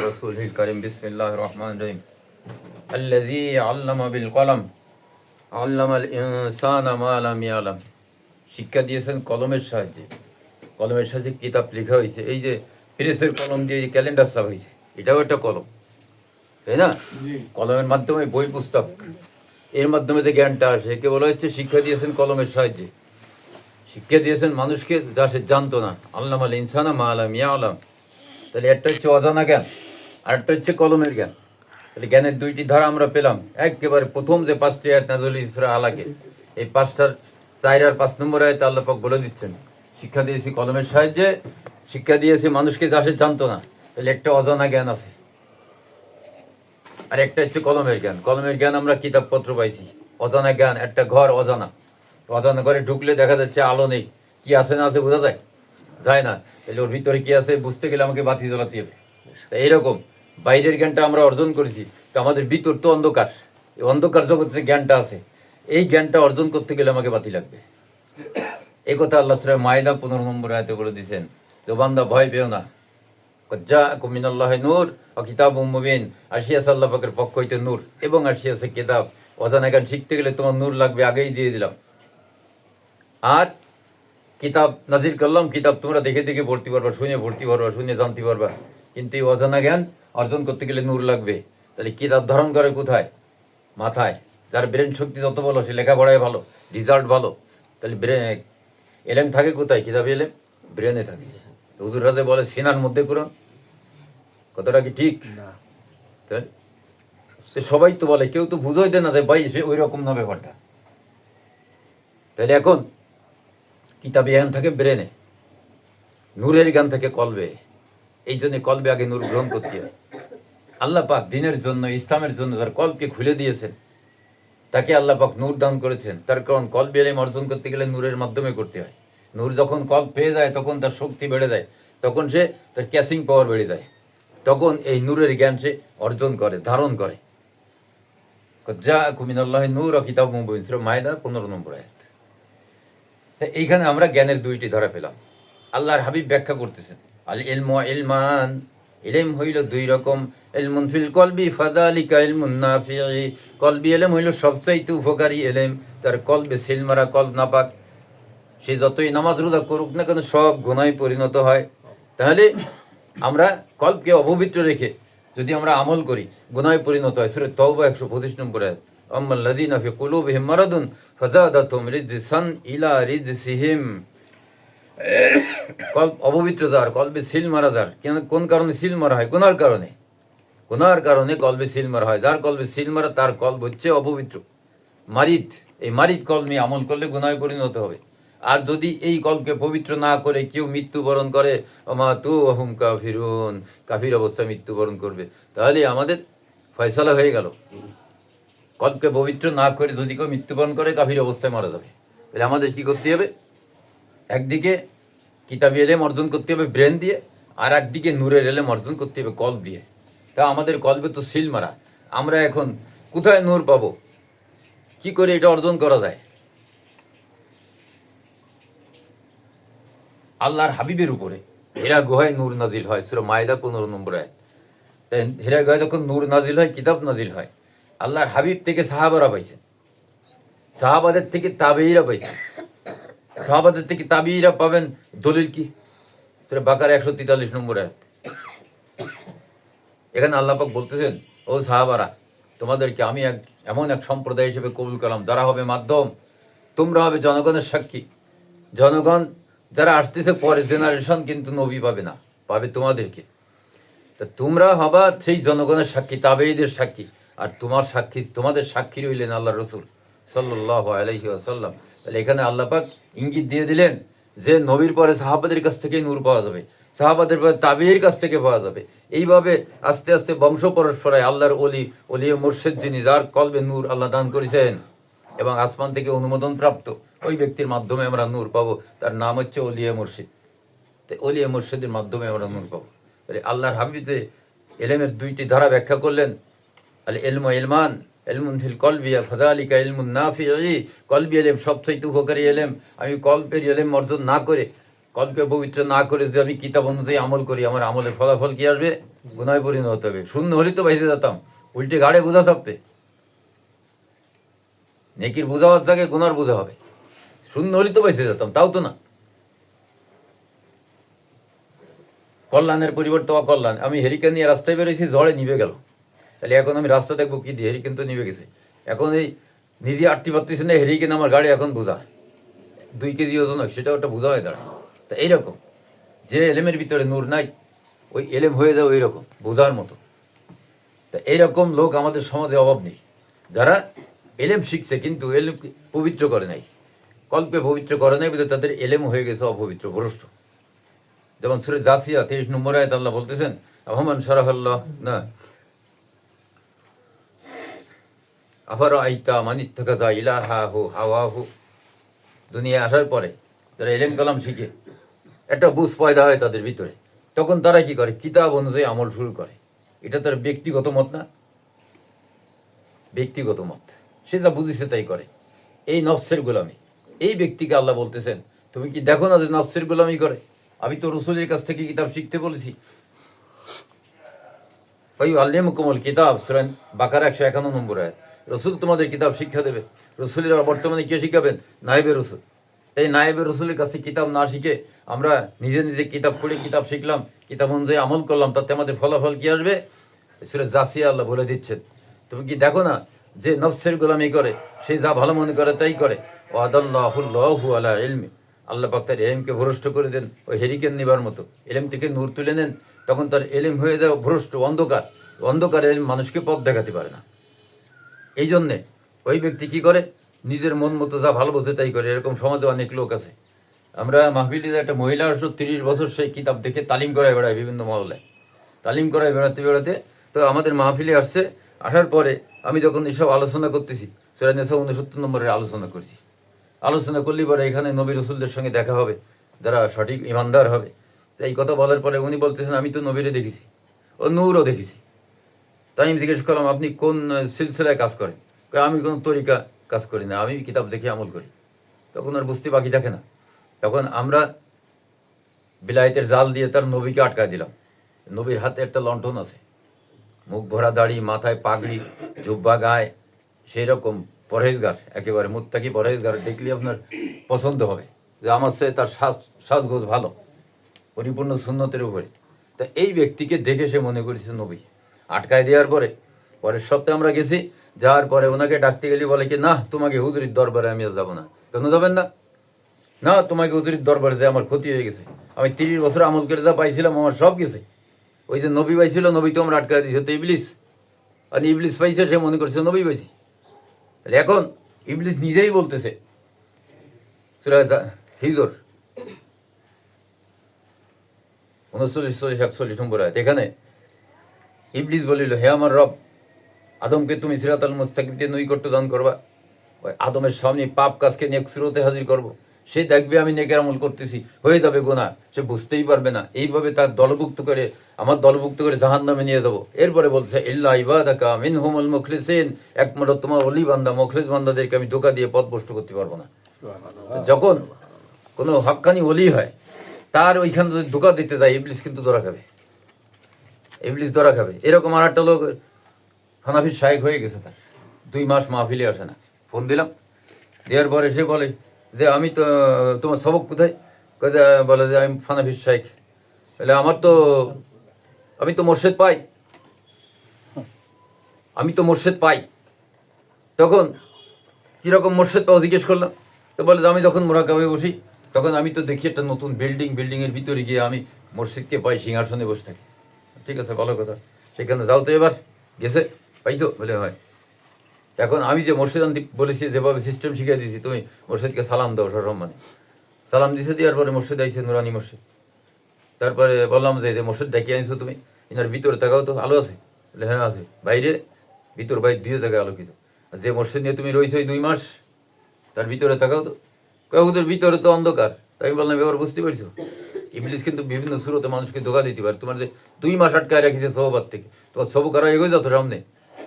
রসুলহিল করিম বিসমিল্লাহির রহমানির রহিম আল্লাযী আল্লামা বিল কলম আল্লামাল ইনসানা মা লাম ইয়ালাম। শিক্ষা দিয়েছেন কলমের সাহায্যে। কলমের সাহায্যে কিতাব লেখা হয়েছে। এই যে প্রেসের কলম দিয়ে যে ক্যালেন্ডার ছাপা হয়েছে, এটাও একটা কলম, তাই না? কলমের মাধ্যমে বই পুস্তক, এর মাধ্যমে যে জ্ঞানটা আসে, একে বলা হচ্ছে শিক্ষা দিয়েছেন কলমের সাহায্যে। শিক্ষা দিয়েছেন মানুষকে যা সে জানতো না। আল্লামাল ইনসানা মা লাম ইয়ালাম। তাহলে একটা হচ্ছে অজানা জ্ঞান, আর একটা হচ্ছে কলমের জ্ঞান। তাহলে জ্ঞানের দুইটি ধারা আমরা পেলাম। একেবারে প্রথম যে 5টি আয়াত নাযিল হয়েছে সূরা আলাকে, এই 5টার 4 আর 5 নম্বর আয়াতে আল্লাহ পাক বলে দিচ্ছেন শিক্ষা দিয়েছি কলমের সাহায্যে, শিক্ষা দিয়েছি মানুষকে যা সে জানতো না। তাহলে একটা অজানা জ্ঞান আছে, আর একটা হচ্ছে কলমের জ্ঞান। কলমের জ্ঞান আমরা কিতাবপত্র পাইছি। অজানা জ্ঞান, একটা ঘর অজানা, অজানা ঘরে ঢুকলে দেখা যাচ্ছে আলো নেই, কি আছে না আছে বোঝা যায় না। তাহলে ওর ভিতরে কি আছে বুঝতে গেলে আমাকে বাতি জ্বালাতে হবে। এইরকম বাইরের জ্ঞানটা আমরা অর্জন করেছি, তো আমাদের ভিতর তো অন্ধকার, এই অন্ধকার জগতে জ্ঞানটা আছে, এই জ্ঞানটা অর্জন করতে গেলে আমাকে বাতি লাগবে। এই কথা আল্লাহ সূরা মাইদা 15 নম্বর আয়াতে বলে দিয়েছেন। তো বান্দা ভয় পেও না, জাআকুম মিনাল্লাহি নূর ওয়া কিতাবুম মুবিন। আসিয়াছে আল্লাহ পাকের পক্ষ হইতে নূর এবং আসিয়াছে কিতাব। অজানা জ্ঞান শিখতে গেলে তোমার নূর লাগবে, আগেই দিয়ে দিলাম। আর কিতাব নাজিল করলাম, কিতাব তোমরা দেখে দেখে পড়তে পারবা, শুনে পড়তে পারবা, শুনে জানতে পারবা। কিন্তু এই অজানা জ্ঞান অর্জন করতে গেলে নূর লাগবে। তাহলে কিতাব ধারণ করে কোথায়? মাথায়। যার ব্রেন শক্তি যত ভালো, সে লেখাপড়ায় ভালো, রেজাল্ট ভালো। তাহলে এলেম থাকে কোথায়? কিতাবে এলেম ব্রেনে থাকে। হুজুর রাজে বলে সিনার মধ্যে কোরআন, কথাটা কি ঠিক? সে সবাই তো বলে, কেউ তো বুঝোই দেয় না যে ভাই সে ওই রকম না ব্যাপারটা। তাহলে এখন কিতাবে জ্ঞান থাকে ব্রেনে, নূরের জ্ঞান থাকে কলবে। এই জন্য কলবে আগে নূর গ্রহণ করতে হয়। আল্লাহ পাক দিনের জন্য, ইসলামের জন্য যার কলকে খুলে দিয়েছেন, তাকে আল্লাহ পাক নূর দান করেছেন। তার কারণ কলবে ইলম অর্জন করতে গেলে নূরের মাধ্যমে করতে হয়। নূর যখন কল পেয়ে যায় তখন তার শক্তি বেড়ে যায়, তখন সে তার ক্যাচিং পাওয়ার বেড়ে যায়, তখন এই নূরের জ্ঞান সে অর্জন করে, ধারণ করে। জাআকুম মিনাল্লাহি নূর ওয়া কিতাবুম মুবিন, সূরা মাইদা 15 নম্বর আয়াত। এইখানে আমরা জ্ঞানের দুইটি ধারা পেলাম। আল্লাহর হাবিব ব্যাখ্যা করতেছেন আল ইলমু ইলমান, ইলম হইল দুই রকম। ইলমুন ফিল কলবি ফাযালিকা ইলমুন নাফিঈ, কলবি ইলম হইল সবচাইতে উপকারী ইলম। তার কলবে সিল মারা, কলব নাপাক, সে যতই নামাজ রোজা করুক না কেন সব গুনাহে পরিণত হয়। তাহলে আমরা কলবকে অপবিত্র রেখে যদি আমরা আমল করি, গুনাহে পরিণত হয়। সূরা তাওবা 125 নম্বর আয়াত। আম্মাল্লাযীনা ফি কুলুবিহিম মারাদুন ফাযাদাতুহুম রিজসান ইলা রিজসিহিম। কলব অপবিত্র যার, কলবে সিল মারা যার। কোন কারণে সিল মারা হয়? গুনার কারণে। গুনার কারণে কলবে সিল মারা হয়। যার কলবে সিল মারা তার কলব হচ্ছে অপবিত্র, মারিদ। এই মারিদ কলব নিয়ে আমল করলে গুনাহে পরিণত হবে। আর যদি এই কলবকে পবিত্র না করে কেউ মৃত্যুবরণ করে, ওমাতুহুম কাফিরুন, কাফির অবস্থায় মৃত্যুবরণ করবে, তাহলে আমাদের ফয়সালা হয়ে গেল। কলবকে পবিত্র না করে যদি কেউ মৃত্যুবরণ করে, কাফির অবস্থায় মারা যাবে। তাহলে আমাদের কি করতে হবে? একদিকে কিতাবি এলেম অর্জন করতে হবে ব্রেন দিয়ে, আর একদিকে নূরের এলেম অর্জন করতে হবে কলব দিয়ে। তা আমাদের কলবে তো সিল মারা। আমরা এখন কোথায় নূর পাবো? কি করে এটা অর্জন করা যায়? আল্লাহর হাবিবের উপরে হীরা গুহায় নূর নাজিল হয়, সূরা মাইদা 15 নম্বর আয়াত। তাই হীরা গুহায় যখন নূর নাজিল হয়, কিতাব নাজিল হয়, আল্লাহর হাবিব থেকে সাহাবারা পাইছেন, সাহাবাদের থেকে তাবেঈরা পাইছেন, সাহাবাদের থেকে তাবেঈরা পাবেন। দলিল কি? সূরা বাকারা 143 নম্বর আয়াত। এখানে আল্লাহ পাক বলতেছেন, ও সাহাবারা, তোমাদেরকে আমি এমন এক সম্প্রদায় হিসেবে কবুল করলাম যারা হবে মাধ্যম, তোমরা হবে জনগণের সাক্ষী। জনগণ যারা আসতেছে পরের জেনারেশন কিন্তু নবী পাবে না, পাবে তোমাদেরকে। তা তোমরা হবা সেই জনগণের সাক্ষী, তাবেঈদের সাক্ষী। আর তোমার সাক্ষী, তোমাদের সাক্ষী রইলেন আল্লাহ রসুল সাল্লাল্লাহু আলাইহি ওয়াসাল্লাম। তাহলে এখানে আল্লাহ পাক ইঙ্গিত দিয়ে দিলেন যে নবীর পরে সাহাবাদের কাছ থেকেই নূর পাওয়া যাবে, সাহাবাদের পরে তাবেঈর কাছ থেকে পাওয়া যাবে। এইভাবে আস্তে আস্তে বংশ পরস্পরায় আল্লাহর অলি মুর্শিদ, যিনি যার কলবে নূর আল্লাহ দান করেছেন এবং আসমান থেকে অনুমোদন প্রাপ্ত, ওই ব্যক্তির মাধ্যমে আমরা নূর পাবো। তার নাম হচ্ছে ওলিয়া মুর্শিদ। তাই ওলিয়া মুর্শিদের মাধ্যমে আমরা নূর পাবো। তাহলে আল্লাহর হাবিবে এলেমের দুইটি ধারা ব্যাখ্যা করলেন। আল ইলমু ইলমান, ইলমুন ফিল কলবি ফাযালিকা ইলমুন নাফিঈ। কলবি এলেম সবচেয়ে উপকারী এলেম। আমি কলবের এলেম অর্জন না করে কলকে পবিত্র না করে যদি আমি কিতাব অনুযায়ী আমল করি, আমার আমলের ফলাফল কি আসবে? গুনায় পরিণত হবে। শূন্য হলেই তো বেঁচে যেতাম, উল্টে গাড়ে বোঝা চাপবে। নেকির বোঝা হওয়ার জায়গায় গুনার বোঝা হবে। শূন্য হলেই তো বেঁচে যেতাম, তাও তো না। কল্যাণের পরিবর্তে অকল্যাণ। আমি হেরিকেন নিয়ে রাস্তায় বেরোইছি, ঝড়ে নিভে গেল। তাহলে এখন আমি রাস্তা দেখবো কি দিয়ে? হেরিকেন তো নিভে গেছে। এখন এই নিজে আটটি পারতেছি না, হেরিকেন আমার গাড়ি এখন বোঝা 2 কেজি ওজন, সেটাও একটা বোঝা হয়ে দাঁড়ায়। তা এইরকম যে এলেমের ভিতরে নূর নাই, ওই এলেম হয়ে যায় ওই রকম বোঝার মতো। তা এইরকম লোক আমাদের সমাজে অভাব নেই, যারা এলেম শিখছে কিন্তু এলেম পবিত্র করে নাই, কল্পে পবিত্র করে নাই, বুঝে তাদের এলেম হয়ে গেছে অপবিত্র, ভ্রষ্ট। যেমন সূরা জাসিয়া 23 নম্বর আয়াত আল্লাহ বলতেছেন, আহমান সারাহাল্লাহ না আফারা আইতা মানিত্তাকাযা ইলাহাহু হাওয়াহু। দুনিয়া আসার পরে যারা এলেম কালাম শিখে একটা বুঝ পয়দা হয় তাদের ভিতরে, তখন তারা কি করে? কিতাব অনুযায়ী আমল শুরু করে। এটা তার ব্যক্তিগত মত না, ব্যক্তিগত মত, সে যা বুঝিছে তাই করে। এই নফসের গোলামি। এই ব্যক্তিকে আল্লাহ বলতেছেন, তুমি কি দেখো না যে নফসের গোলামি করে? আমি তো রসুলের কাছ থেকে কিতাব শিখতে বলেছি। ওই আল্লিমুকুমুল কিতাব, সূরা বাকারা 151 নম্বর আয়াত। রসুল তোমাদের কিতাব শিক্ষা দেবে। রসুলের বর্তমানে কে শিখাবেন? নায়েবে রসুল। এই নায়েবে রসুলের কাছে কিতাব না শিখে আমরা নিজে নিজে কিতাব পড়ে কিতাব শিখলাম, কিতাব অনুযায়ী আমল করলাম, তাতে আমাদের ফলাফল কি আসবে? সূরা জাসিয়া আল্লাহ বলে দিচ্ছেন, তুমি কি দেখো না যে নফসের গোলামি করে, সে যা ভালো মনে করে তাই করে। ওয়াদাল্লাহুল্লাহু আলা ইলমি, আল্লাহ পাক তার এলেমকে ভ্রষ্ট করে দেন ওই হেরিকেন নিবার মতো। এলেম থেকে নূর তুলে নেন, তখন তার এলেম হয়ে যায় ভ্রষ্ট, অন্ধকার। অন্ধকার এলেম মানুষকে পথ দেখাতে পারে না। এই জন্যে ওই ব্যক্তি কি করে? নিজের মন মতো যা ভালো বোঝে তাই করে। এরকম সমাজে অনেক লোক আছে। আমরা মাহফিলে একটা মহিলা আসলো, 30 বছর সেই কিতাব দেখে তালিম করায় বেড়ায় বিভিন্ন মহল্লায়, তালিম করায় বেড়াতে বেড়াতে তো আমাদের মাহফিলে আসছে। আসার পরে আমি যখন এসব আলোচনা করতেছি, সূরা নিসা 69 নম্বরের আলোচনা করছি। আলোচনা করলে পরে এখানে নবী রসুলদের সঙ্গে দেখা হবে, যারা সঠিক ইমানদার হবে। তো এই কথা বলার পরে উনি বলতেছেন, আমি তো নবীরে দেখেছি, ও নূরও দেখেছি। তাই আমি জিজ্ঞেস করলাম, আপনি কোন সিলসিলায় কাজ করেন? আমি কোনো তরিকা কাজ করি না, আমি কিতাব দেখে আমল করি। তখন আর বুঝতে বাকি থাকে না। তখন আমরা বিলায়েতের জাল দিয়ে তার নবীকে আটকায় দিলাম। নবীর হাতে একটা লণ্ঠন আছে, মুখ ভরা দাড়ি, মাথায় পাগড়ি, জুব্বা গায়ে, সেই রকম পরহেজগার, একেবারে মুত্তাকি পরহেজগার। দেখলে আপনার পছন্দ হবে যে আমার সে তার সাজগোজ ভালো, পরিপূর্ণ সুন্নতের উপরে। তা এই ব্যক্তিকে দেখে সে মনে করেছে নবী। আটকায় দেওয়ার পরে পরের সপ্তাহে আমরা গেছি, যাওয়ার পরে ওনাকে ডাকতে গেলে বলে কি, না তোমাকে হুজুরির দরবারে আমি আর যাবো না। কেন যাবেন না? না, তোমাকে হুজুরির দরবারে যে আমার ক্ষতি হয়ে গেছে, আমি 30 বছর আমল করে যা পাইছিলাম আমার সব গেছে। ওই যে নবী পাইছিল, নবী তো আমরা আটকায় দিয়েছে, তো ইবলিস। আর ইবলিস পাইছে, সে মনে করছে নবী পাইছি। তাহলে এখন ইবলিস নিজেই বলতেছে, সূরা হিজর 39, 40, 41 নম্বর আয়াত, এখানে ইবলিস বলিল, হে আমার রব, আদমকে তুমি সিরাতাল মুস্তাকিম দিয়ে নৈকট্য দান করবা। ওই আদমের সামনে পাপ কাজকে নিয়ে স্রোতে হাজির করব। সে দেখবে আমি নেকের আমল করতেছি, হয়ে যাবে গুনাহ, সে বুঝতেই পারবে না। এইভাবে তার দলভুক্ত করে, আমার দলভুক্ত করে জাহান্নামে নিয়ে যাব। এরপরে বলছে, ইল্লা ইবাদাকা মিনহুমুল মুখলিসিন, একমাত্র তোমার ওলি বান্দা, মুখলিস বান্দাদেরকে আমি ধোঁকা দিয়ে পথভ্রষ্ট করতে পারবো না। যখন কোনো হক্কানি ওলি হয়, তার ওইখানে যদি ধোঁকা দিতে যায়, ইবলিস কিন্তু ধরা খাবে, ইবলিস ধরা খাবে। এরকম আর একটা লোক হানাফির শায়েখ হয়ে গেছে, তার 2 মাস মাহফিলে আসে না। ফোন দিলাম, দেওয়ার পরে সে বলে যে আমি তো, তোমার সবক কোথায়? বলে যে আমি হানাফির শায়েখ। বলে আমি তো মোর্শেদ পাই, আমি তো মোর্শেদ পাই। তখন কীরকম মোর্শেদ পাও জিজ্ঞেস করলাম। তো বলে যে আমি যখন মোরাকাবে বসি, তখন আমি তো দেখি একটা নতুন বিল্ডিংয়ের ভিতরে গিয়ে আমি মোর্শেদকে পাই, সিংহাসনে বসে থাকি। ঠিক আছে, ভালো কথা, সেখানে যাও তো। এবার গেছে, পাইছো? বলে হয়। এখন আমি যে মোর্শেদ আনতে বলেছি, যেভাবে সিস্টেম শিখিয়ে দিয়েছি, তুমি মোর্শেদকে সালাম দাও সসম্মানে। সালাম দিছে, দেওয়ার পরে মোর্শেদ আইসে, নুরানি মোর্শেদ। তারপরে বললাম যে মোর্শেদ ডেকে আনছো তুমি, এনার ভিতরে তাকাও তো, আলো আছে? বলে হ্যাঁ আছে। বাইরে? ভিতর বাইরে 2 জায়গায় আলোকিত। যে মোর্শেদ নিয়ে তুমি রয়েছো 2 মাস, তার ভিতরে তাকাও তো। ওদের ভিতরে তো অন্ধকার। তাই বললাম, এবার বুঝতে পারছো? ইবলিস কিন্তু বিভিন্ন সুরতে মানুষকে ধোকা দিতে পারে। তোমার যে 2 মাস আটকায় রাখিছে সহবাদ থেকে, তোমার সব করা এগোয় যাও তো সামনে,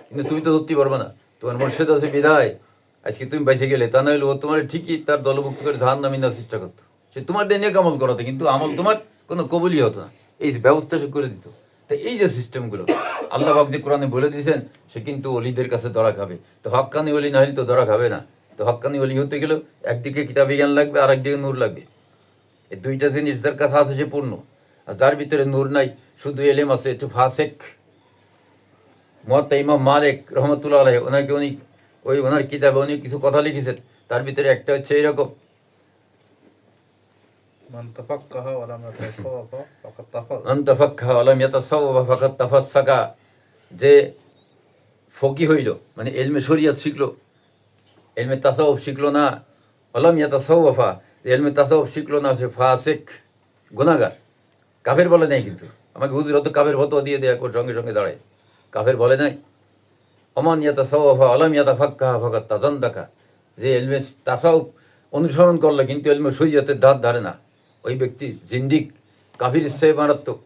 কিন্তু তুমি তো ধরতে পারবে না। তোমার মোর্শেদ আছে বিদায় আজকে তুমি বেঁচে গেলে, তা না হলে ও তোমার ঠিকই তার দলভুক্ত করে জাহান্নামে নেওয়ার চেষ্টা করতো। সে তোমার দিয়ে নেক আমল করাতো, কিন্তু আমল তোমার কোনো কবুলই হতো না, এই ব্যবস্থা সে করে দিত। তো এই যে সিস্টেমগুলো আল্লাহ পাক যে কোরআনে বলে দিয়েছেন, সে কিন্তু অলিদের কাছে ধরা খাবে। তো হক্কানি অলি না হলে তো ধরা খাবে না। তো হক্কানি অলি হতে গেলেও একদিকে কিতাবি জ্ঞান লাগবে, আর একদিকে নূর লাগবে। এই দুইটা জিনিস যার কাছে আছে সে পূর্ণ। আর যার ভিতরে নূর নাই, শুধু এলেম আছে, একটু ফাসেক। মুয়াত্তা ইমাম মালিক রহমতুল্লাহ আলাইহি, উনি ওনার কিতাবে উনি কিছু কথা লিখেছেন, তার ভিতরে একটা হচ্ছে এইরকম, মান তাফাক্কাহা ওয়া লাম ইয়াতাসাওওয়াফা ফাকাদ তাফাসসাকা, যে ফকি হইল মানে ইলমে শরিয়ত শিখলো, ইলমে তাসাউফ শিখলো না, ওয়ালাম ইয়াতাসাওওয়াফা, ইলমে তাসাউফ শিখলো না, সে ফাসিক, গুনাহগার। কাফের বলে নাই, কিন্তু আমাকে হুজুর হয়তো কাফের ফতোয়া দিয়ে দেয় সঙ্গে সঙ্গে দাঁড়ায়, কাফের বলে নাই। ওমান ইয়াতাসাওওয়াফা ওয়ালাম ইয়াতাফাক্কাহা ফাকাদ তাযান্দাকা, যে ইলমে তাসাউফ অনুসরণ করলো কিন্তু ইলমে শরিয়তের ধার ধারে না, ওই ব্যক্তি জিন্দিক, কাফির চেয়ে মারাত্মক।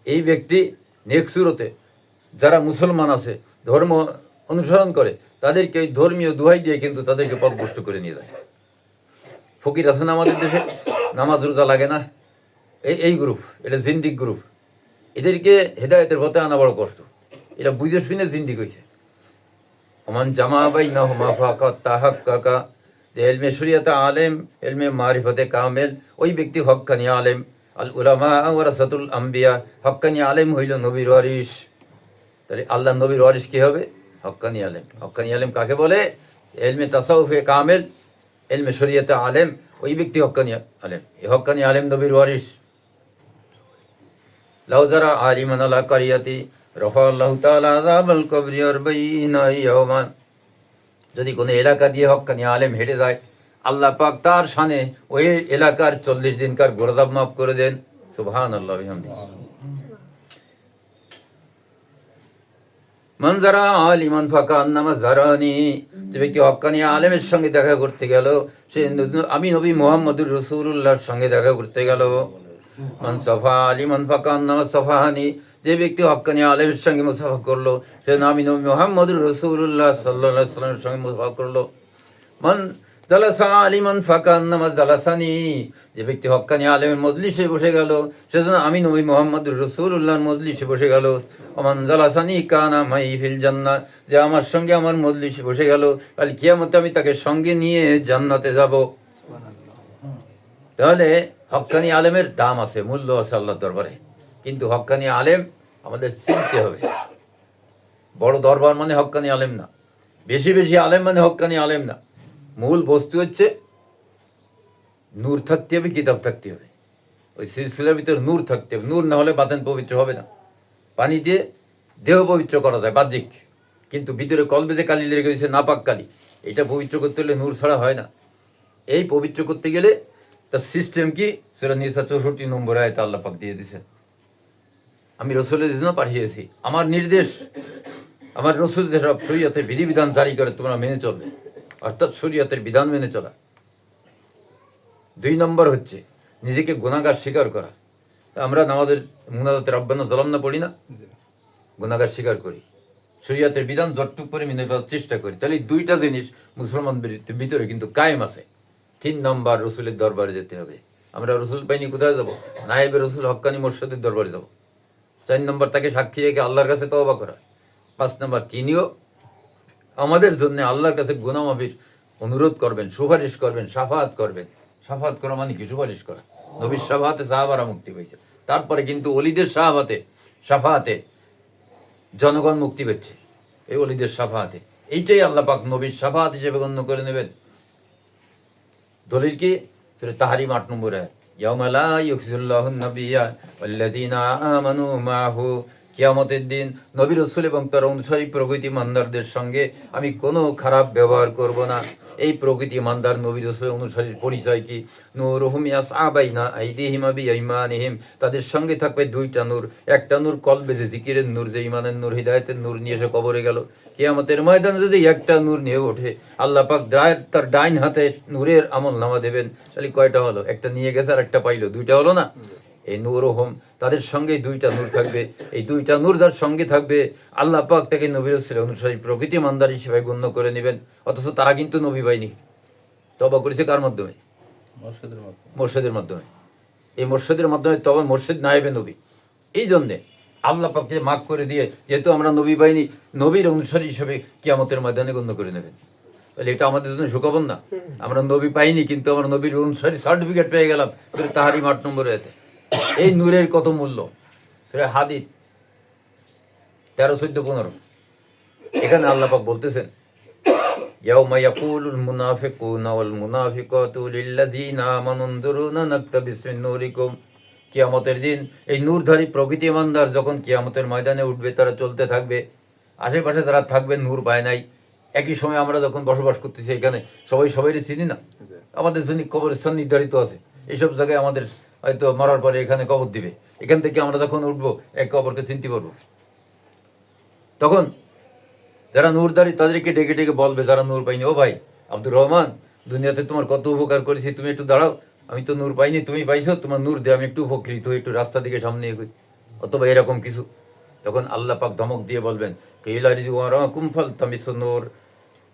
এই ব্যক্তি নেক্সুরতে যারা মুসলমান আছে, ধর্ম অনুসরণ করে, তাদেরকে ওই ধর্মীয় দোহাই দিয়ে কিন্তু তাদেরকে পথভ্রষ্ট করে নিয়ে যায়। ফকির আছে না আমাদের দেশে, নামাজ রোজা লাগে না, এই গ্রুপ, এটা জিন্দিক গ্রুপ। এদেরকে হেদায়েতের পথে আনা বড় কষ্ট, এটা বুঝে শুনে জিন্দিক হয়েছে। ওমান জামা বাইনাহুমা ফাকাদ তাহাক্কাকা, যে ইলমে শরিয়তে আলেম, ইলমে মারিফতে কামেল, ওই ব্যক্তি হক্কানি আলেম। আল উলামা ওয়ারাসাতুল আম্বিয়া, হক্কানি আলেম হইল নবীর ওয়ারিস। তাহলে আল্লাহ নবীর ওয়ারিস কি হবে? হক্কানি আলেম। হক্কানি আলেম কাকে বলে? ইলমে তাসাউফে কামেল, ইলমে শরিয়তে আলেম, ওই ব্যক্তি হক্কানি আলেম। এই হক্কানি আলেম নবীর ওয়ারিস। লাউ যারা আলিমান আলা কারিয়াতি রাফাআল্লাহু তাআলা আযাবাল কবরি 40 ইয়াওমান, যদি কোনো এলাকা দিয়ে হক্কানি আলেম হেঁটে যায়, আল্লাহ পাক তার শানে ওই এলাকার 40 দিনকার গজব মাফ করে দেন। সুবহানাল্লাহ বিহামদিহি। মান যারা আলিমান ফাকান্নামা যারানি, যে ব্যক্তি হক্কানি আলেমের সঙ্গে দেখা করতে গেল, সে আমি নবী মুহাম্মদুর রাসূলুল্লাহর সঙ্গে দেখা করতে গেল। মান সাফা আলিমান ফাকান্নামা সাফাহানি, যে ব্যক্তি হক্কানি আলেমের সঙ্গে মুসাফা করলো, সে আমি নবী মুহাম্মদুর রাসূলুল্লাহ সাল্লাল্লাহু আলাইহি ওয়াসাল্লামের সঙ্গে মুসাফা করলো। মান জালাসা আলিমান ফাকান্নামা জালাসানি, যে ব্যক্তি হক্কানি আলেমের মজলিসে বসে গেল, সেজন্য আমি নবী মুহাম্মদুর রাসূলুল্লাহর মজলিসে বসে গেল। ওমান জালাসানি কানা মাই ফিল জান্নাহ, যে আমার সঙ্গে আমার মজলিসে বসে গেল, কাল কিয়ামতে আমি তাকে সঙ্গে নিয়ে জান্নাতে যাব। তাহলে হক্কানি আলেমের দাম আছে, মূল্য আছে আল্লাহর দরবারে। কিন্তু হক্কানি আলেম আমাদের চিনতে হবে। বড় দরবার মানে হক্কানি আলেম না, বেশি বেশি আলেম মানে হক্কানি আলেম না। মূল বস্তু হচ্ছে নূর থাকতে হবে, কিতাব থাকতে হবে, ওই সিলসিলার ভিতরে নূর থাকতে হবে। নূর না হলে বাতেন পবিত্র হবে না। পানি দিয়ে দেহ পবিত্র করা যায় বাহ্যিক, কিন্তু ভিতরে কলবে যে কালি লেগে গেছে নাপাক কালি, এটা পবিত্র করতে হলে নূর ছাড়া হয় না। এই পবিত্র করতে গেলে তার সিস্টেম কি? সূরা নিসা 64 নম্বর আয়াতে আল্লাহ পাক দিয়ে দিয়েছেন, আমি রসুলের জন্য পাঠিয়েছি, আমার নির্দেশ, আমার রসুল সব শরীয়তের বিধিবিধান জারি করে তোমরা মেনে চলবে, অর্থাৎ শরীয়তের বিধান মেনে চলা। 2 নম্বর হচ্ছে নিজেকে গুনাহগার স্বীকার করা। আমরা আমাদের মুনাজাতে রব্বানা যালামনা পড়ি না, গুনাহগার স্বীকার করি, শরীয়তের বিধান যতটুকু করে মেনে চলার চেষ্টা করি। তাহলে 2টা জিনিস মুসলমানদের ভিতরে কিন্তু কায়েম আছে। 3 নম্বর রসুলের দরবারে যেতে হবে। আমরা রসুল পাইনি, কোথায় যাব? নায়েবে রসুল হক্কানি মোর্শেদের দরবারে যাব। 4 নম্বর তাকে সাক্ষী রেখে আল্লাহর কাছে তওবা করা। 5 নম্বর তিনিও আমাদের জন্য আল্লাহর কাছে গুনাহ মাফির অনুরোধ করবেন, সুপারিশ করবেন, শাফাআত করবেন। শাফাআত করা মানে কি? সুপারিশ করা। নবীর শাফাআতে সাহাবারা মুক্তি পেয়েছে, তারপরে কিন্তু ওলিদের শাফাআতে জনগণ মুক্তি পেয়েছে। এই ওলিদের শাফাআতে, এইটাই আল্লাহ পাক নবীর শাফাআত হিসেবে গণ্য করে নেবেন। দলিল কি? সূরা তাহরিম 8 নম্বর আয়াত, ইয়াউমা লা ইউখজিল্লাহুন নাবিয়্যা ওয়াল্লাযীনা আমানু মাহু, কিয়ামতের দিন নবী রাসূল এবং তার অনুসারী প্রকৃতি ইমানদারদের সঙ্গে আমি কোনো খারাপ ব্যবহার করব না। এই প্রকৃতি ইমানদার নবী রাসূল অনুসারীর পরিচয় কি? নূরুহুম ইয়াসআ বাইনা আইদিহিম ওয়া বিআইমানিহিম, তাদের সঙ্গে থাকবে 2টা নূর। একটা নূর কলবে, যে জিকিরের নূর, যে ইমানের নূর, হিদায়াতের নূর নিয়ে এসে কবরে গেল। কিয়ামতের ময়দানে যদি একটা নূর নিয়ে ওঠে, আল্লাহ পাক তার ডাইন হাতে নূরের আমল নামা দেবেন। তাহলে কয়টা হলো? একটা নিয়ে গেছে আর একটা পাইলো, 2টা হলো না? এই নূরুহুম, তাদের সঙ্গে 2টা নূর থাকবে। এই 2টা নূর যার সঙ্গে থাকবে, আল্লাহ পাক তাকে নবী রাসূল অনুসারী প্রকৃতি ইমানদার হিসেবে গণ্য করে নেবেন। অথচ তারা কিন্তু নবী পায়নি, তওবা করেছে কার মাধ্যমে? মোর্শেদের মাধ্যমে। এই মোর্শেদের মাধ্যমে তবে মোর্শেদ নায়েবে নবী। এই জন্যে আল্লাহ পাককে মাফ করে দিয়ে, যেহেতু আমরা নবী বাহিনী, নবীর অনুসারী হিসেবে কিয়ামতের ময়দানে গণ্য করে নেবেন। তাহলে এটা আমাদের জন্য সুখবর না? আমরা নবী পাইনি, কিন্তু আমরা নবীর অনুসারী সার্টিফিকেট পেয়ে গেলাম। তাহারি ৮ নম্বরে এতে এই নূরের কত মূল্য! সেটা হাদিস 13, 14, 15। এখানে আল্লাহ পাক বলতেছেন, ইয়াউমা ইয়াকুলুল মুনাফিকুনা ওয়াল মুনাফিকাতু লিল্লাযিনা আমানু উনজুরুনা নাকতাবিস মিন নূরিকুম। কিয়ামতের দিন এই নূরধারী প্রকৃতি ইমানদার যখন কিয়ামতের ময়দানে উঠবে, তারা চলতে থাকবে, আশেপাশে যারা থাকবে নূর পায় নাই। একই সময় আমরা যখন বসবাস করতেছি এখানে সবাই সবাইকে চিনি না, আমাদের জন্য কবরস্থান নির্ধারিত আছে। এইসব জায়গায় আমাদের হয়তো মরার পরে এখানে কবর দিবে। এখান থেকে আমরা যখন উঠবো একে অপরকে চিনতে পারবো। তখন যারা নূরদারি তাদেরকে ডেকে ডেকে বলবে, যারা নূর পাইনি, ও ভাই আব্দুর রহমান, দুনিয়াতে তোমার কত উপকার করেছি, তুমি একটু দাঁড়াও, আমি তো নূর পাইনি, তুমি পাইছো, তোমার নূর দিয়ে আমি একটু উপকৃত হই, একটু রাস্তা দিকে সামনে এগোই, অথবা এরকম কিছু। তখন আল্লাহ পাক ধমক দিয়ে বলবেন, কুমফল তামিস নূর,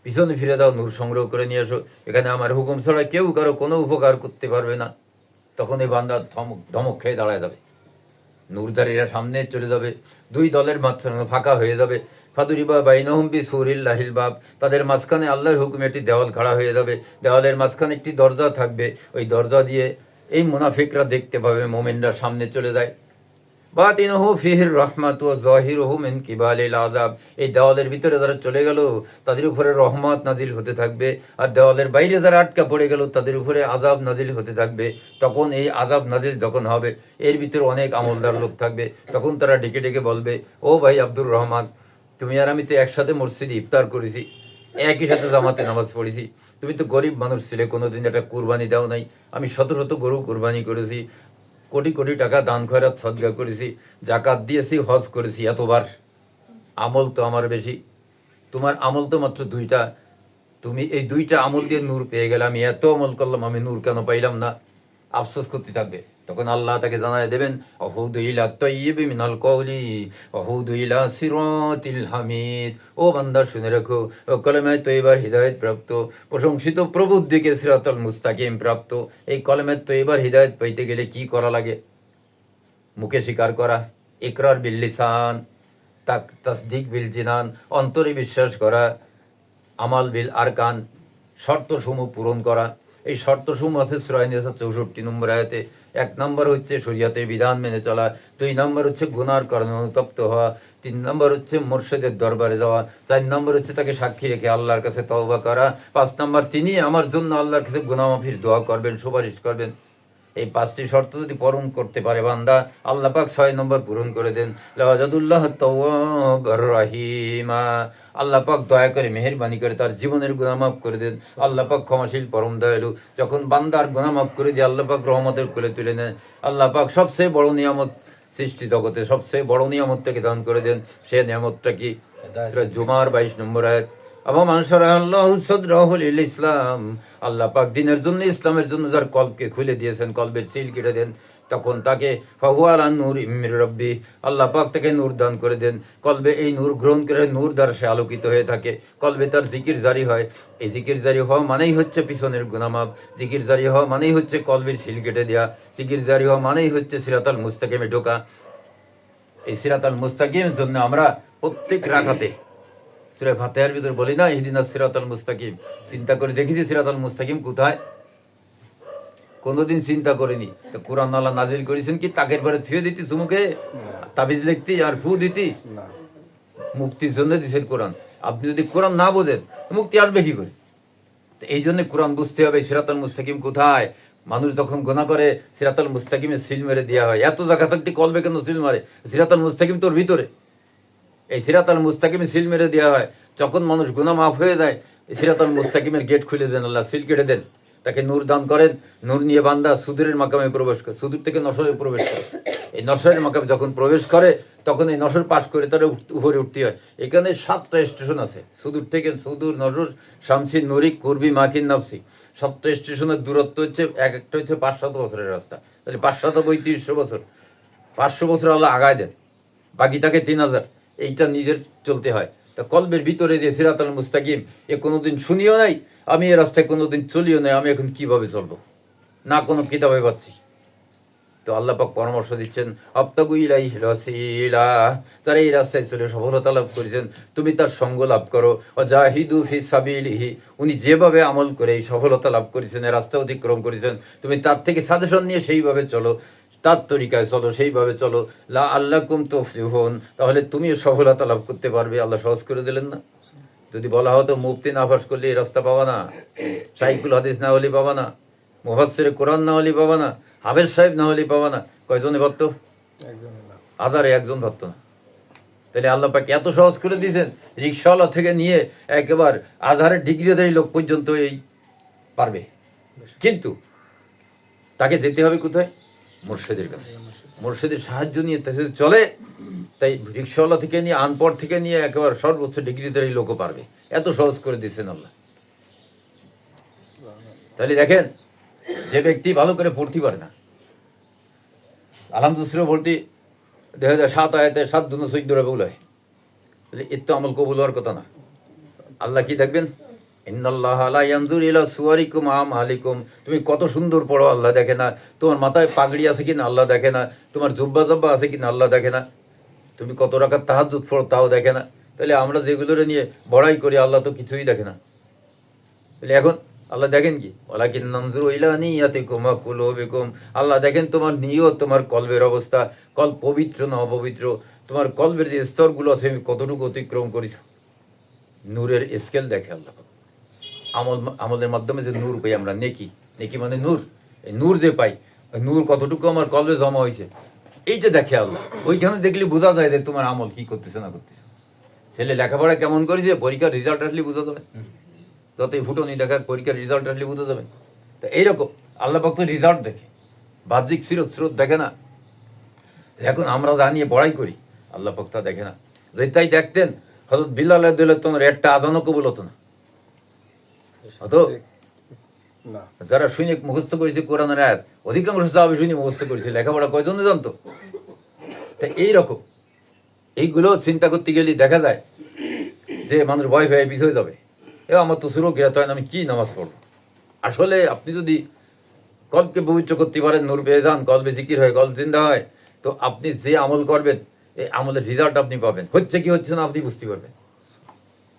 পিছনে ফিরে দাও, নূর সংগ্রহ করে নিয়ে আসো, এখানে আমার হুকুম ছাড়া কেউ কারো কোনো উপকার করতে পারবে না। তখন এই বান্দা ধমক খেয়ে দাঁড়ায় যাবে, নূরদারিরা সামনে চলে যাবে, দুই দলের মাঝখানে ফাঁকা হয়ে যাবে। ফাদুরিবা বাইনহুম বিসুরিল্লাহিল বাব, তাদের মাঝখানে আল্লাহর হুকুমে একটি দেওয়াল খাড়া হয়ে যাবে, দেওয়ালের মাঝখানে একটি দরজা থাকবে, ওই দরজা দিয়ে এই মুনাফিকরা দেখতে পাবে মুমিনরা সামনে চলে যায়। বাতিনহু ফিহির রাহমাতু ওয়া যাহিরুহু মিন কিবালিল আযাব, এই দেওয়ালের ভিতরে যারা চলে গেল তাদের উপরে রহমত নাজিল হতে থাকবে, আর দেওয়ালের বাইরে যারা আটকা পড়ে গেল তাদের উপরে আযাব নাজিল হতে থাকবে। তখন এই আযাব নাজিল যখন হবে, এর ভিতরে অনেক আমলদার লোক থাকবে, তখন তারা ডেকে ডেকে বলবে, ও ভাই আব্দুর রহমান, তুমি আর আমি তো একসাথে মসজিদে ইফতার করেছি, একই সাথে জামাতে নামাজ পড়েছি, তুমি তো গরিব মানুষ ছিলে, কোনোদিন একটা কুরবানি দাও নাই, আমি শত শত গরু কুরবানি করেছি, কোটি কোটি টাকা দান খয়রাত সদকা করেছি, জাকাত দিয়েছি, হজ করেছি, এতবার আমল তো আমার বেশি, তোমার আমল তো মাত্র 2টা, তুমি এই 2টা আমল দিয়ে নূর পেয়ে গেলে, আমি এত আমল করলাম, আমি নূর কেন পাইলাম না? আফসোস করতে থাকবে। তখন আল্লাহ তাকে জানায় দেবেন, অহুদু ইলা তাইয়্যিবি মিনাল কওলি অহুদু ইলা সিরাতিল হামিদ, ও বান্দা শুনে রাখো, ও কলেমায়ে তয়্যিবার হিদায়াত প্রাপ্ত, প্রশংসিত প্রভুর দিকে সিরাতাল মুস্তাকিম প্রাপ্ত। এই কলেমায়ে তয়্যিবার হিদায়াত পাইতে গেলে কি করা লাগে? মুখে স্বীকার করা, ইকরার বিল লিসান, তাসদিক বিল জিনান, অন্তরে বিশ্বাস করা, আমাল বিল আরকান, শর্তসমূহ পূরণ করা। এই শর্তসমূহ আছে সূরা নিসা 64 নম্বর আয়াতে। 1 নম্বর হচ্ছে শরীয়তের বিধান মেনে চলা, 2 নম্বর হচ্ছে গুনার কারণে অনুতপ্ত হওয়া, 3 নম্বর হচ্ছে মুর্শিদের দরবারে যাওয়া, 4 নম্বর হচ্ছে তাকে সাক্ষী রেখে আল্লাহর কাছে তওবা করা, 5 নম্বর তিনি আমার জন্য আল্লাহর কাছে গুনাহ মাফির দোয়া করবেন, সুপারিশ করবেন। এই 5টি শর্ত যদি পূরণ করতে পারে বান্দা, আল্লাহ পাক 6 নম্বর পূরণ করে দেন, লাওয়াজাদুল্লাহ তাওয়াবার রহিমা, আল্লাহ পাক দয়া করে মেহেরবানি করে তার জীবনের গুনাহ মাফ করে দেন। আল্লাহ পাক ক্ষমাশীল পরম দয়ালু। যখন বান্দার গুনাহ মাফ করে দিয়ে আল্লাহ পাক রহমতের কোলে তুলে নেন, আল্লাহ পাক সবচেয়ে বড় নিয়ামত, সৃষ্টি জগতে সবচেয়ে বড় নিয়ামত থেকে দান করে দেন। সে নিয়ামতটা কি? সূরা জুমার 22 নম্বর আয়াত। ইসলাম, আল্লাহ পাক দিনের জন্য, ইসলামের জন্য যার কলবকে খুলে দিয়েছেন, কলবের সিল কেটে দেন, তখন তাকে ফাহুয়ালা নূর মির রব্বি, আল্লাহ পাক তাকে নূর দান করে দেন। কলবে এই নূর গ্রহণ করে নূর দ্বারা সে আলোকিত হয়ে থাকে, কলবে তার জিকির জারি হয়। এই জিকির জারি হওয়া মানেই হচ্ছে পিছনের গুনাহ মাফ, জিকির জারি হওয়া মানেই হচ্ছে কলবের সিল কেটে দেওয়া, জিকির জারি হওয়া মানেই হচ্ছে সিরাতাল মুস্তাকিমে ঢোকা। এই সিরাতাল মুস্তাকিমের জন্য আমরা প্রত্যেক রাকাতে সূরা ফাতিহার ভিতর বলি না, ইহদিনাস সিরাতাল মুস্তাকিম। চিন্তা করে দেখেছি সিরাতাল মুস্তাকিম কোথায়? কোনোদিন চিন্তা করিনি। তো কোরআন আল্লাহ নাজিল করেছেন কি তাকের পরে থুয়ে দিতি চুমুকে, তাবিজ লিখতি আর ফু দিতি? মুক্তির জন্য দিছেন কোরআন। আপনি যদি কোরআন না বোঝেন, মুক্তি আসবে কি করে? তো এই জন্য কোরআন বুঝতে হবে সিরাতাল মুস্তাকিম কোথায়। মানুষ যখন গুনাহ করে সিরাতাল মুস্তাকিমে সিল মেরে দেওয়া হয়। এত জায়গা থাকতে কলবে কেন সিল মারে? সিরাতাল মুস্তাকিম তোর ভিতরে, এই সিরাতাল মুস্তাকিমে সিল মেরে দেওয়া হয়। যখন মানুষ গুনাহ মাফ হয়ে যায়, সিরাতাল মুস্তাকিমের গেট খুলে দেন, আল্লাহ সিল কেটে দেন, তাকে নূর দান করেন। নূর নিয়ে বান্দা সুদূরের মাকামে প্রবেশ করে, সুদূর থেকে নসরে প্রবেশ করে। এই নসরের মাকামে যখন প্রবেশ করে, তখন এই নসর পাশ করে তারা উপরে উঠতে হয়। এখানে 7টা স্টেশন আছে, সুদূর থেকে, সুদূর, নসর, শামসি, নুরিক, কুরবি, মাকিন, নাফসি। 7টা স্টেশনের দূরত্ব হচ্ছে, এক একটা হচ্ছে 500 বছরের রাস্তা। তাহলে 533 বছর, 500 বছর আল্লাহ আগায় দেন, বাকি থাকে 3000। এইটা নিজের চলতে হয়। তা কলবের ভিতরে যে সিরাতাল মুস্তাকিম, এ কোনোদিন শুনিও নাই, আমি এ রাস্তায় কোনোদিন চলিও নাই, আমি এখন কিভাবে চলবো? না কোনো কিতাবে পাচ্ছি। তো আল্লাহ পাক পরামর্শ দিচ্ছেন, আবতাগু ইলাইহি ওয়াসিলা, তারা এই রাস্তায় চলে সফলতা লাভ করেছেন, তুমি তার সঙ্গ লাভ করো। ওয়াজাহিদু ফি সাবিলিহি, উনি যেভাবে আমল করে এই সফলতা লাভ করেছেন, এই রাস্তা অতিক্রম করেছেন, তুমি তার থেকে সাজেশন নিয়ে সেইভাবে চলো, তার তরিকায় চলো, সেইভাবে চলো। লা আল্লাকুম তুফলিহুন, তাহলে তুমিও সফলতা লাভ করতে পারবে। আল্লাহ সহজ করে দিলেন না? যদি বলা হতো মুফতি না পাস করলে এই রাস্তা পাবা না, শাইখুল হাদিস না হলে পাবা না, মুফাসসিরে কোরআন না হলে পাবা না, হাফেজ সাহেব না হলে পাবা না, কয়জনে ভাবতো? হাজারে একজন ভাবতো না। তাহলে আল্লাহ পাক এত সহজ করে দিয়েছেন, রিক্সাওয়ালা থেকে নিয়ে একেবারে আজহারের ডিগ্রিধারী লোক পর্যন্ত এই পারবে। কিন্তু তাকে যেতে হবে কোথায়? মুর্শিদের কাছে। মুর্শিদের সাহায্য নিয়ে তাকে চলে, তাই রিক্সাওয়ালা থেকে নিয়ে, আনপড় থেকে নিয়ে একেবারে সর্বোচ্চ ডিগ্রিধারী লোকও পারবে। এত সহজ করে দিয়েছেন আল্লাহ। তাহলে দেখেন, যে ব্যক্তি ভালো করে পড়তে পারে না, আলহামদুলিল্লাহ পড়তে 2007 আয়াতে 7 দুনো 14 বলে, এর তো আমল কবুল হওয়ার কথা না। আল্লাহ কি দেখবেন? ইন্নাল্লাহা লা ইয়ানজুরু ইলা সুওয়ারিকুম আমালিকুম, তুমি কত সুন্দর পড়ো আল্লাহ দেখে না, তোমার মাথায় পাগড়ি আছে কিনা আল্লাহ দেখে না, তোমার জুব্বা জব্বা আছে কিনা আল্লাহ দেখে না, তুমি কত রাকাত তাহাজ্জুদ পড়ো তাও দেখে না। তাহলে আমরা যেগুলোরে নিয়ে বড়াই করি, আল্লাহ তো কিছুই দেখে না। তাহলে এখন আল্লাহ দেখেন কি? ওয়ালাকিন নানজুরু ইলা নিয়াতিকুম ওয়া কুলুবিকুম, আল্লাহ দেখেন তোমার নিয়ত, তোমার কলবের অবস্থা, কল পবিত্র না অপবিত্র, তোমার কলবের যে স্তরগুলো আছে কতটুকু অতিক্রম করেছো। নূরের স্কেল দেখে আল্লাহ। আমলের মাধ্যমে যে নূর পাই আমরা, নেকি, নেকি মানে নূর, এই নূর যে পাই, ওই নূর কতটুকু আমার কলবে জমা হয়েছে এইটা দেখে আল্লাহ। ওইখানে দেখলে বোঝা যায় যে তোমার আমল কি করতেছে না করতেছে। ছেলে লেখাপড়া কেমন করেছে, পরীক্ষার রেজাল্ট আসলে বোঝা যাবে। যতই ফুটনি দেখা, পরীক্ষার রেজাল্ট আসলে বোঝা যাবে। তো এইরকম আল্লাহ পাক তো রেজাল্ট দেখে, বাহ্যিক স্রোত দেখে না। এখন আমরা জানিয়ে বড়াই করি, আল্লাহ পাক তা দেখে না। যদি তাই দেখতেন, হযরত বিলাল রাদিয়াল্লাহু তোমার একটা আজানও কবুল হতো না। হতো? যারা শুনে মুখস্থ করেছে কোরআনের আয়াত, অধিকাংশ সাহাবী শুনে মুখস্থ করেছে, লেখাপড়া কয়জনে জানতো? তা এইরকম এইগুলো চিন্তা করতে গেলে দেখা যায় যে মানুষ ভয় ভয়ে পিছিয়ে যাবে। আমার তো সুরো গিরাত হয় না, আমি কি নামাজ পড়বো? আসলে আপনি যদি কলকে পবিত্র করতে পারেন, নূর পেয়ে যান, কলবে জিকির হয়, কলব জিন্দা হয়, তো আপনি যে আমল করবেন এই আমলের রেজাল্ট আপনি পাবেন। হচ্ছে কি হচ্ছে না আপনি বুঝতে পারবেন।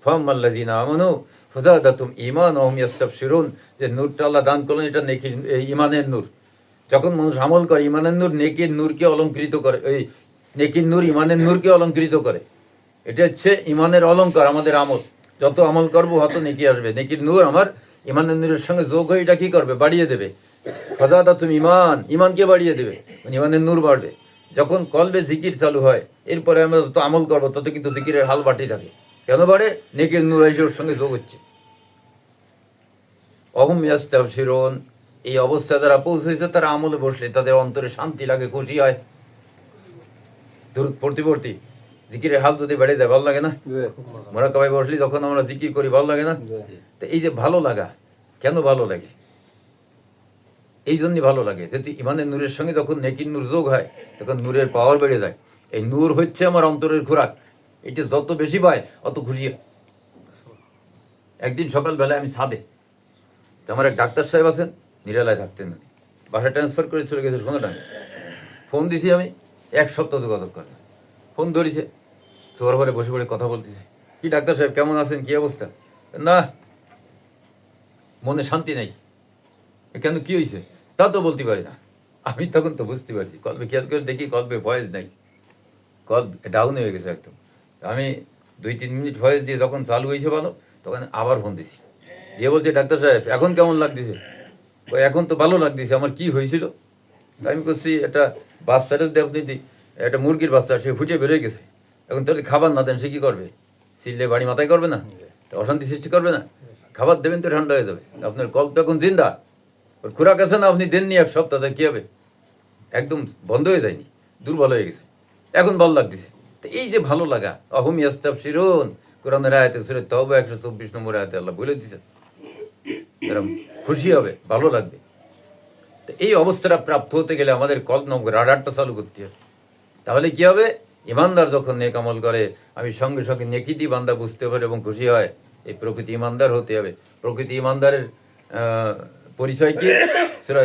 ফাম্মাল্লাযিনা আমানু ফাযাদাতুম ঈমানান ওয়া হুম ইস্তাবশিরুন, যে নূরটা আল্লাহ দান করলেন, এটা নেকির ঈমানের নূর। যখন মানুষ আমল করে, ঈমানের নূর নেকির নূরকে অলংকৃত করে, এই নেকির নূর ঈমানের নূরকে অলংকৃত করে। এটা হচ্ছে ঈমানের অলংকার। আমাদের আমল, যত আমল করবো হত নেকি আসবে। নেকির নূর আমার ঈমানের নূরের সঙ্গে যোগ হয়ে এটা কি করবে? বাড়িয়ে দেবে। ফাযাদাতুম ঈমান, ঈমানকে বাড়িয়ে দেবে, ঈমানের নূর বাড়বে। যখন কলবে জিকির চালু হয়, এরপরে আমরা যত আমল করবো তত কিন্তু জিকিরের হাল বাড়তে থাকে। কেন বাড়ে? নেকির নূর এসে ওর সঙ্গে যোগ হচ্ছে। অহুম ইয়াস্তাবশিরুন, এই অবস্থা যারা পৌঁছেছে তারা আমলে বসলে তাদের অন্তরে শান্তি লাগে, খুশি হয়। দুরূদ পড়তে পড়তে জিকিরের হাল যদি বেড়ে যায়, ভালো লাগে না? মুরাকাবায় বসলি যখন আমরা জিকির করি, ভালো লাগে না? তো এই যে ভালো লাগা, কেন ভালো লাগে? এই জন্যই ভালো লাগে, যেহেতু ইমানের নূরের সঙ্গে যখন নেকির নূর যোগ হয় তখন নূরের পাওয়ার বেড়ে যায়। এই নূর হচ্ছে আমার অন্তরের খোরাক, এটা যত বেশি পায় অত খুশি। একদিন সকালবেলায় আমি ছাদে, তো আমার এক ডাক্তার সাহেব আছেন, নিরালায় থাকতেন, বাসায় ট্রান্সফার করে চলে গেছে সোনাডাঙ্গে। ফোন দিছি আমি, 1 সপ্তাহ যোগাযোগ করে, ফোন ধরেছে, চোর ঘরে বসে পড়ে কথা বলতেছে। কি ডাক্তার সাহেব কেমন আছেন, কি অবস্থা? না, মনে শান্তি নেই। কেন, কি হয়েছে? তা তো বলতে পারি না। আমি তখন তো বুঝতে পারছি, কলবে খেয়াল করে দেখি কলবে ভয়েস নেই, কল ডাউন হয়ে গেছে একদম। আমি 2-3 মিনিট ভয়েস দিয়ে যখন চালু হয়েছে ভালো, তখন আবার ফোন দিছি, দিয়ে বলছে ডাক্তার সাহেব এখন কেমন লাগতেছে? এখন তো ভালো লাগতেছে, আমার কি হয়েছিল? আমি করছি একটা বাচ্চাটা যদি আপনি একটা মুরগির বাচ্চা, সে ফুটে বেরোয় গেছে, এখন তাহলে খাবার না দেন সে কি করবে? চিল্লে বাড়ি মাথায় করবে না? অশান্তি সৃষ্টি করবে না? খাবার দেবেন তো ঠান্ডা হয়ে যাবে। আপনার কল তো এখন জিন্দা, ওর খোরাক আছে না, আপনি দেননি 1 সপ্তাহ, কি হবে? একদম বন্ধ হয়ে যায়নি, দুর্বল হয়ে গেছে, এখন ভালো লাগতেছে। তো এই যে ভালো লাগা, অহুম ইয়াস্তাবশিরুন, কোরআনের আয়াতে সূরা তাওবা 124 নম্বর আয়াতে আল্লাহ বলে দিয়েছে, এরকম খুশি হবে, ভালো লাগবে। তো এই অবস্থাটা প্রাপ্ত হতে গেলে আমাদের কলব রাডারটা চালু করতে হবে। তাহলে কি হবে? ইমানদার যখন নেক আমল করে, আমি সঙ্গে সঙ্গে নেকিটি বান্দা বুঝতে পারে এবং খুশি হয়। এই প্রকৃতি ইমানদার হতে হবে। প্রকৃতি ইমানদারের পরিচয় কি? সূরা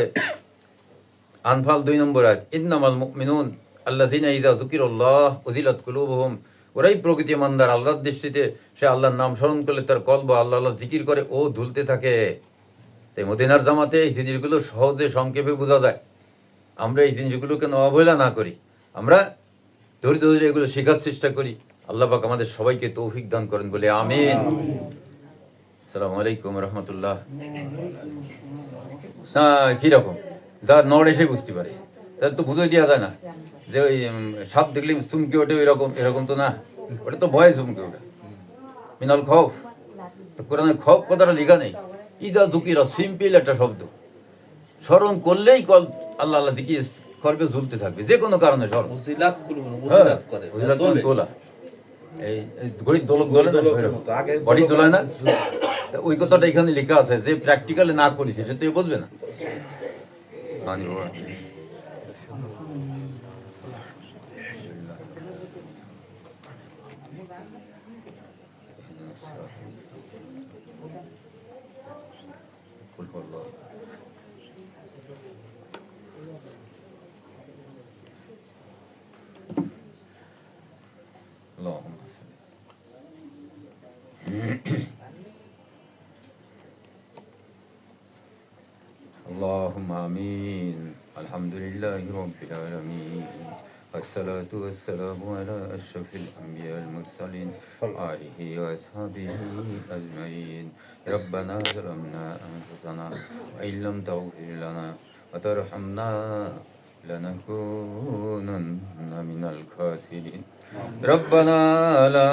আনফাল 2 নম্বর আয়াত, ইন্নামাল মুমিনুন আল্লাযিনা ইযা যুকিরাল্লাহ ওয়াজিলাত কুলুবুহুম। ওরাই প্রকৃতি ইমানদার, আল্লাহর দৃষ্টিতে সে আল্লাহর নাম স্মরণ করলে তার কলব আল্লাহ আল্লাহ জিকির করে ও দুলতে থাকে। তাই মদিনার জামাতে এই জিনিসগুলো সহজে সংক্ষেপে বোঝা যায়। আমরা এই জিনিসগুলো কেন অবহেলা না করি, আমরা ধৈর্য ধরে এগুলো শেখার চেষ্টা করি। আল্লাহ পাক আমাদের সবাইকে তৌফিক দান করেন বলে আমিন। আসসালামু আলাইকুম রহমতুল্লাহ। না কিরকম যার নড় এসে বুঝতে পারে, তার তো বুঝে দেওয়া যায় না যে ওই সাপ দেখলে চুমকে ওঠে এরকম, এরকম তো না, ওটা তো ভয়ে চুমকে ওঠে। মিনাল খৌফ, তো কোরআনে খৌফ কথাটা লেখা নেই। ইজা জুকিরা সিম্পল একটা শব্দ, স্মরণ করলেই কল আল্লাহ আল্লাহ দিকে করবে, ঝুলতে থাকবে যে কোনো কারণে স্মরণ। তোলা এই ঘড়ির দোলক দোলে না, ঘড়ি দোলায় না, ওই কথাটা এখানে লেখা আছে। যে প্র্যাকটিক্যালি না করেছে সে তো বুঝবে না। اللهم آمين. الحمد لله رب العالمين، والصلاة والسلام على أشرف الأنبياء المرسلين وآله وأصحابه أجمعين. ربنا ظلمنا أنفسنا وإن لم تغفر لنا وترحمنا لنكونن من الخاسرين. ربنا لا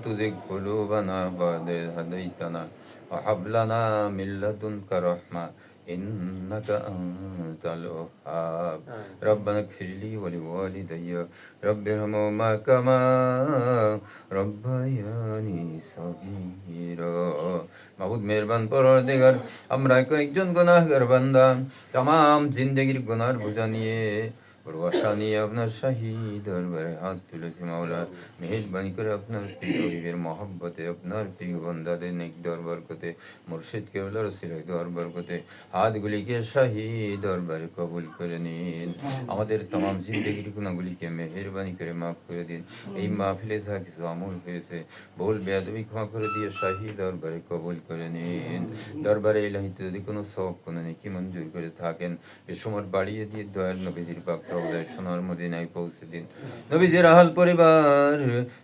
تزغ قلوبنا بعد إذ هديتنا وهب لنا من لدنك رحمة إنك أنت الوهاب. ربنا اغفر لي ولوالدي رب ارحمهما كما ربياني صغيرا. মাবুদ মেহেরবান পরওয়ারদিগার, আমরা একজন গুনাহগার বান্দা, তামাম জিন্দেগির গুনার বোঝা নিয়ে বড় আশা নিয়ে আপনার শাহী দরবারে হাত তুলেছি। মাওলা মেহেরবানি করে আপনার প্রিয় হাবিবের মহব্বতে, আপনার প্রিয় বান্দাদের নেক দরবার করতে, মুর্শিদ কেবলার ওসিলায় দরবার করতে হাতগুলিকে শাহী দরবারে কবুল করে নিন। আমাদের तमाम জিন্দেগির গুনাহগুলিকে মেহেরবানি করে মাফ করে দিন। এই মাহফিলে যা কিছু আমল হয়েছে ভুল বেয়াদবি ক্ষমা করে দিয়ে শাহী দরবারে কবুল করে নিন। দরবারে ইলাহিতে যদি কোনো সওয়াব কোনো নেকি মঞ্জুর করে থাকেন, এ সময় বাড়িয়ে দিয়ে দয়াল নবীজির পাক রওজায়ে সোনার মদিনায় পৌঁছে দিন। নবীজির আহল পরিবার,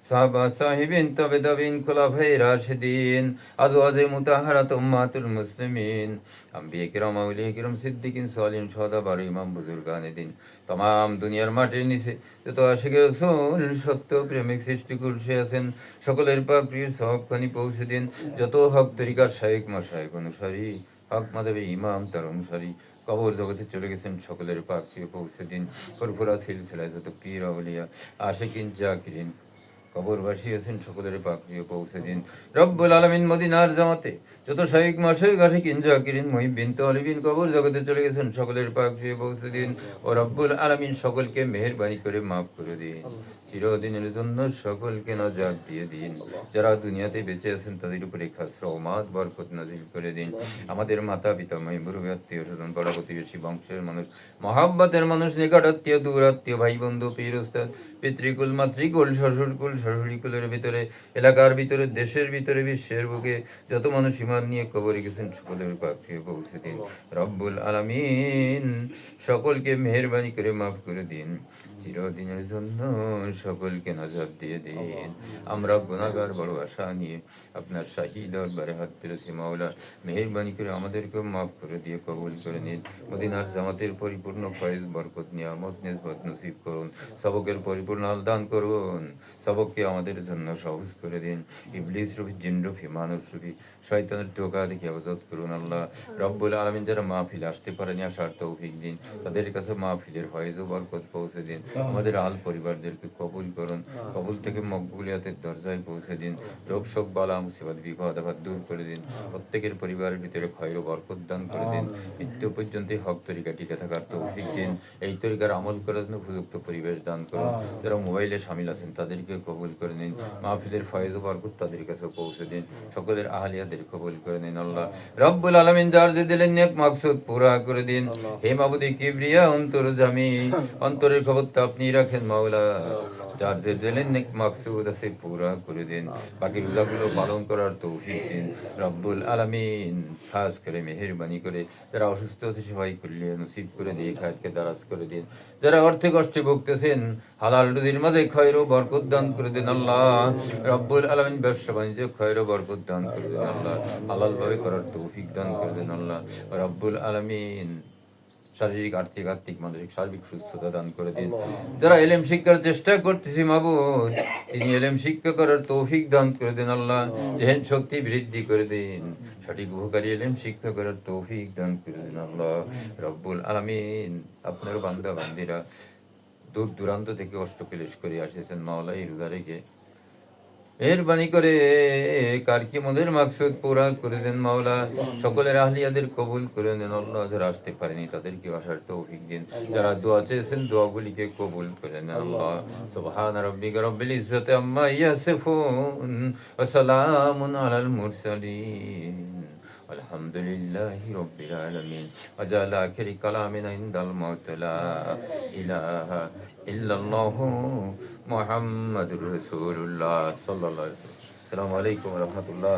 সাহাবা সাহিবিন, তাবেঈন, খুলাফায়ে রাশিদিন, আজওয়াজে মুতাহহারাত উম্মাতুল মুসলিমিন, আম্বিয়া কিরাম, আউলিয়া কিরাম, সিদ্দিকিন, সালিহিন, শুহাদা, বারো ইমাম, বুজুর্গানে দিন, तमाम দুনিয়ার মাটির নিচে যত আশিকে রাসূল সত্য প্রেমিক সৃষ্টিকুল আছেন সকলের পাক প্রিয় সওয়াবখানি পৌঁছে দিন। যত হক তরিকার শায়েখ মাশায়েখ অনুসারী, হক মাযহাবে ইমাম তার অনুসারী কবর জগতে চলে গেছেন সকলের পাক প্রিয় পৌঁছে দিন। ফুরফুরা সিলসিলায় যত পীর আউলিয়া আশিকিন জাকিরিন কবরবাসী আছেন সকলের পাক প্রিয় পৌঁছে দিন। রব্বুল আলামিন মদিনার জামাতে যত শায়েখ মাশায়েখ আশিকিন জাকিরিন মুহিব্বিন তালিবিন কবর জগতে চলে গেছেন সকলের পাক প্রিয় পৌঁছে দিন। ও রব্বুল আলামিন সকলকে মেহেরবানি করে মাফ করে দিন। চিরদিনের জন্য সকলকে নাজাত দিয়ে দিন। যারা দুনিয়াতে বেঁচে আছেন তাদের উপরে খাস রহমত বরকত নাজিল করে দিন। আমাদের মাতা পিতা মুরব্বি আত্মীয় স্বজন পাড়া প্রতিবেশী বংশের মানুষ মহাব্বতের মানুষ নিকট আত্মীয় দূর আত্মীয় ভাই বন্ধু পীর উস্তাদ পিতৃকুল মাতৃকুল শ্বশুরকুল শাশুড়িকুলের ভিতরে এলাকার ভিতরে দেশের ভিতরে বিশ্বের বুকে যত মানুষ ঈমান নিয়ে কবরে গেছেন সকলের পাশে পৌঁছে দিন। রব্বুল আলামিন সকলকে মেহেরবানি করে মাফ করে দিন। চিরদিনের জন্য সকলকে নাজাত দিয়ে দিন। আমরা গুনাহগার বড় আশা নিয়ে আপনার শাহী দরবারে হাত তুলেছি। মাওলা মেহেরবানি করে আমাদেরকেও মাফ করে দিয়ে কবুল করে নিন। মদিনার জামাতের পরিপূর্ণ ফয়েজ বরকত নিয়ামত নিসবত নসিব করুন। সবকের পরিপূর্ণ দান করুন। সবককে আমাদের জন্য সহজ করে দিন। ইবলিস রূপী, জিন রূপী, মানুষ রূপী শয়তানের টোকা থেকে হেফাজত করুন। আল্লাহ রব্বুল আলামিন যারা মাহফিলে আসতে পারেনি আসার তৌফিক দিন, তাদের কাছে মাহফিলের ফয়েজ ও বরকত পৌঁছে দিন। আমাদের আল পরিবারদেরকে কবুল করুন, কবুল থেকে মকবুলিয়াতের দরজায় পৌঁছে দিন, রোগ শোক বালা মুসিবত বিপদ আপদ দূর করে দিন, প্রত্যেকের পরিবারের ভিতরে খৈর ও বরকত দান করে দিন, মৃত্যু পর্যন্ত হক তরিকা টিকে থাকার তৌফিক দিন, এই তরিকার আমল করার জন্য উপযুক্ত পরিবেশ দান করুন। যারা মোবাইলে শামিল আছেন তাদেরকে কবুল করে নিন, মাহফিলের ফয়েজ ও বরকত তাদের কাছে পৌঁছে দিন, সকলের আহলিয়াদের কবুল করে নিন। আল্লাহ রব্বুল আলামিন যার যে দিলেন নেক মাকসুদ পুরা করে দিন। হে মাবুদি কিবরিয়া অন্তর্যামী, অন্তরের খবর তো আপনি রাখেন মাওলা, যার যে দিলেন নেক মাকসুদ আছে পুরা করে দিন, বাকি রোজাগুলো পালন করার তৌফিক দিন রব্বুল আলামিন। খাস করে মেহেরবানি করে যারা অসুস্থ আছে সবাই কল্যাণ নসিব করে দিয়ে খায়তকে দারাজ করে দিন, যারা অর্থে কষ্টে ভুগতেছেন হালাল রুজির মাঝে খৈর ও বরকত দান করে দিন আল্লাহ রব্বুল আলামিন। ব্যবসা বাণিজ্যে খৈর ও বরকত দান করে দিন আল্লাহ, হালাল ভাবে করার তৌফিক দান করে দিন আল্লাহ রব্বুল আলামিন। শারীরিক আর্থিক মানসিক সার্বিক সুস্থতা দান করে দিন। যারা এলেম শিক্ষার চেষ্টা করতেছি মাবুদ, তিনি এলেম শিক্ষা করার তৌফিক দান করে দিন আল্লাহ, জেহেন শক্তি বৃদ্ধি করে দিন, সঠিক উপকারী এলেম শিক্ষা করার তৌফিক দান করে দিন আল্লাহ রব্বুল আলামিন। আপনার বান্দা বান্দিরা দূর দূরান্ত থেকে কষ্ট ক্লেশ করে আসেছেন মাওলা, এই রোজা রেখে মেহরবানি করে কার কি মনের মাকসুদ পুরা করে দেন মাওলা, সকলের আহলিয়াদের কবুল করে নেন আল্লাহ। যারা আসতে পারেনি তাদেরকে আসার তৌফিক দিন, যারা দোয়া চেয়েছেন দোয়াগুলিকে কবুল করে নেন আল্লাহ। সুবহান রাব্বিকা রাব্বিল ইজ্জাতি আম্মা ইয়াসিফুন ওয়া সালামুন আলাল মুরসালিন আলহামদুলিল্লাহি রাব্বিল আলামিন। ওয়াজাল আখিরি কালামিনা ইনদাল মাউত লা ইলাহা ইল্লাল্লাহু মুহাম্মাদুর রাসূলুল্লাহ সাল্লাল্লাহু আলাইহি ওয়াসাল্লাম। আসসালামু আলাইকুম ওয়া রাহমাতুল্লাহ।